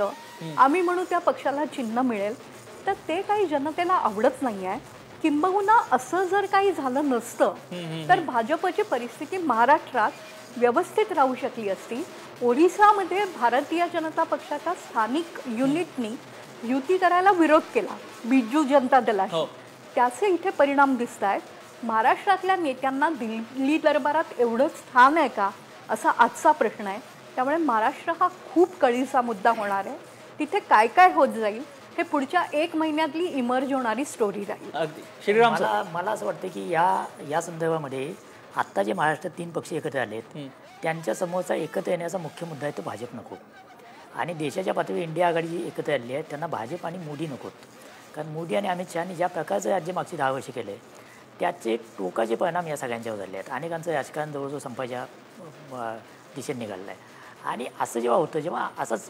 वाटतं आम्ही म्हणू त्या पक्षाला चिन्ह मिळेल, तर ते काही जनतेला आवडत नाही आहे. किंबहुना असं जर काही झालं नसतं तर भाजपची परिस्थिती महाराष्ट्रात व्यवस्थित राहू शकली असती. ओडिसामध्ये भारतीय जनता पक्षाच्या स्थानिक युनिटनी युती करायला विरोध केला बिजू जनता दलाशी. त्याचे इथे परिणाम दिसत आहेत. महाराष्ट्रातल्या नेत्यांना दिल्ली दरबारात एवढंच स्थान आहे का असा आजचा प्रश्न आहे. त्यामुळे महाराष्ट्र हा खूप कळीचा मुद्दा होणार आहे. तिथे काय काय होत जाईल हे पुढच्या 1 महिन्यातली इमर्ज होणारी स्टोरी राहील. श्रीराम मला असं वाटतं की या संदर्भामध्ये आत्ता जे महाराष्ट्रात 3 पक्ष एकत्र आलेत त्यांच्या समोरचा एकत्र येण्याचा मुख्य मुद्दा आहे तो भाजप नको. आणि देशाच्या पातळीवर इंडिया आघाडी जी एकत्र आली आहे त्यांना भाजप आणि मोदी नकोत. कारण मोदी आणि अमित शहानी ज्या प्रकारचं राज्य मागची 10 वर्ष केले त्याचे टोकाचे परिणाम या सगळ्यांच्यावर झाले आहेत. अनेकांचं राजकारण जवळजवळ संपायच्या दिशेने निघालेलं आहे. आणि असं जेव्हा होतं जेव्हा असाच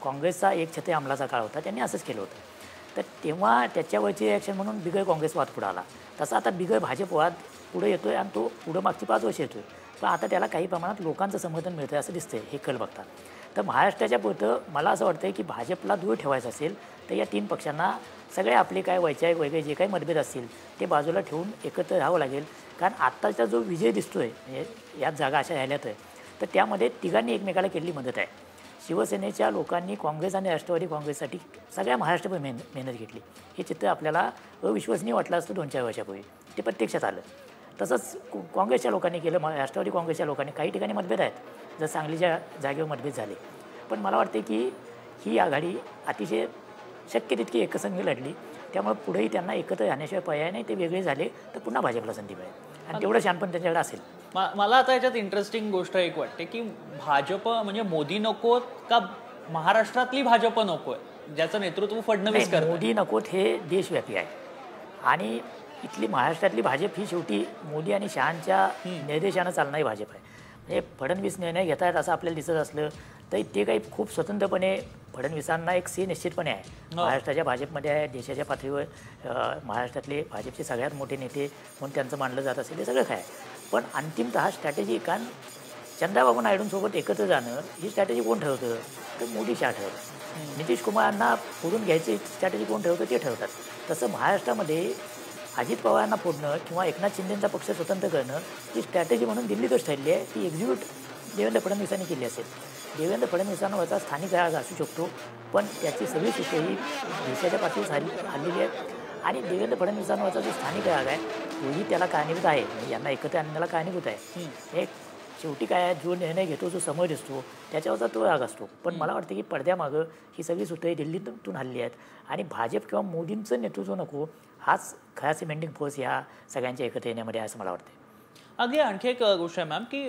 काँग्रेसचा एक छत्रे अंमलाचा काळ होता त्यांनी असंच केलं होतं. तर तेव्हा त्याच्यावरची रिॲक्शन म्हणून बिगर काँग्रेस वाद पुढे आला. तसा आता बिगर भाजप वाद पुढे येतोय आणि तो पुढं मागची 5 वर्ष येतोय. पण आता त्याला काही प्रमाणात लोकांचं समर्थन मिळतं आहे असं दिसतंय हे कल बघता. तर महाराष्ट्राच्या पुरतं मला असं वाटतं की भाजपला दूर ठेवायचं असेल तर या 3 पक्षांना सगळे आपले काय वैचारिक वगैरे जे काही मतभेद असतील ते बाजूला ठेवून एकत्र राहावं लागेल. कारण आत्ताचा जो विजय दिसतोय म्हणजे याच जागा अशा राहिल्यात आहे तर त्यामध्ये तिघांनी एकमेकाला केलेली मदत आहे. शिवसेनेच्या लोकांनी काँग्रेस आणि राष्ट्रवादी काँग्रेससाठी सगळ्या महाराष्ट्रभर मेहनत घेतली. हे चित्र आपल्याला अविश्वसनीय वाटलं असतं 2-4 वर्षापूर्वी. ते प्रत्यक्षात आलं. तसंच काँग्रेसच्या लोकांनी केलं. राष्ट्रवादी काँग्रेसच्या लोकांनी काही ठिकाणी मतभेद आहेत जर सांगलीच्या जागेवर मतभेद झाले. पण मला वाटते की ही आघाडी अतिशय शक्य तितकी एकसंघ लढली. त्यामुळे पुढेही त्यांना एकत्र राहण्याशिवाय पर्याय नाही. ते वेगळे झाले तर पुन्हा भाजपला संधी मिळेल आणि तेवढं शानपण त्यांच्याकडे असेल. मला आता याच्यात इंटरेस्टिंग गोष्ट एक वाटते की भाजप म्हणजे मोदी नकोत का महाराष्ट्रातली भाजप नकोय ज्याचं नेतृत्व फडणवीस करतात. मोदी नकोत हे देशव्यापी आहे आणि इथली महाराष्ट्रातली भाजप ही शेवटी मोदी आणि शहांच्या निर्देशानं चालणारी भाजप आहे. म्हणजे फडणवीस निर्णय घेत आहेत असं आपल्याला दिसत असलं तर ते काही खूप स्वतंत्रपणे फडणवीसांना एक निश्चितपणे आहे. महाराष्ट्राच्या भाजपमध्ये आहे. देशाच्या पातळीवर महाराष्ट्रातले भाजपचे सगळ्यात मोठे नेते म्हणून त्यांचं मानलं जात असेल हे सगळं काय. पण अंतिमतः स्ट्रॅटेजी कारण चंद्राबाबू नायडूंसोबत एकत्र जाणं ही स्ट्रॅटेजी कोण ठरवतं तर मोदी शहा ठरवतं. नितीश कुमारांना फोडून घ्यायची स्ट्रॅटेजी कोण ठरवतं ते ठरवतात. तसं महाराष्ट्रामध्ये अजित पवारांना फोडणं किंवा एकनाथ शिंदेंचा पक्ष स्वतंत्र करणं ही स्ट्रॅटेजी म्हणून दिल्लीतच ठरली आहे. ती एक्झिक्यूट देवेंद्र फडणवीसांनी केली असेल. देवेंद्र फडणवीसांवरचा स्थानिक राग असू शकतो पण त्याची सगळी शिष्य ही देशाच्या पातळीवर हल्लेली आहे. आणि देवेंद्र फडणवीसांवरचा जो स्थानिक राग आहे तोही त्याला कारणीभूत आहे. म्हणजे यांना एकत्र आणण्याला कारणीभूत आहे. एक शेवटी काय आहे जो निर्णय घेतो जो समोर दिसतो त्याच्यावरचा तो राग असतो. पण मला वाटतं की पडद्यामागं ही सगळी सूत्रे दिल्लीतून हल्ली आहेत आणि भाजप किंवा मोदींचं नेतृत्व नको हाच खरा सिमेंटिंग फोर्स ह्या सगळ्यांच्या एकत्र येण्यामध्ये आहे असं मला वाटतं. अगदी आणखी एक गोष्ट आहे मॅम की